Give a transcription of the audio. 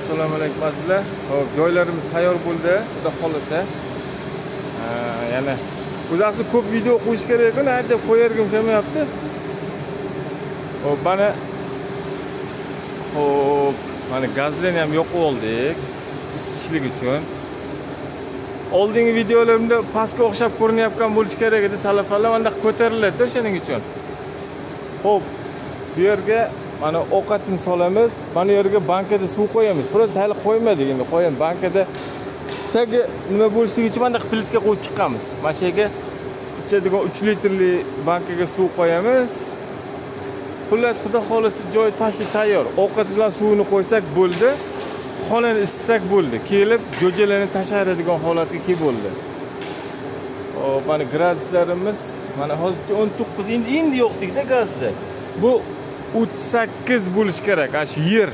Assalomu alaykum azizlar. Hop, joylarimiz tayyor bo'ldi. Xudo xolasa. Yana o'zasi ko'p video qo'yish kerak-ku, deb qo'yargim kelmayapti. Hop, mana gazlarni ham yoqib oldik. Isitishlik uchun. Oldingi videolarimda pastga o'xshab ko'rinayotgan bo'lish kerak edi. Salafalar manda ko'tariladi o'shaning uchun. Hop, bu yerga mana ovqatni solamiz. Mana yerga bankada suv qo'yamiz. Biroz hali qo'ymadik endi. Qo'yamiz bankada. Tagi nima bo'lishligi uchun mana plitka qo'yib chiqamiz. Mana shu yerga ichadigan 3 litrli bankaga suv qo'yamiz. Xullas, xudo xolasa joy tashli tayyor. Ovqat bilan suvini qo'ysak bo'ldi. Xonani isitsak bo'ldi. Kelib jo'jalarni tashladigan holatga kelib bo'ldi. Hop, mana graduslarimiz mana hozircha 19. Endi yo'qdikda gazni. Bu 38 bo'lish kerak. Shu yer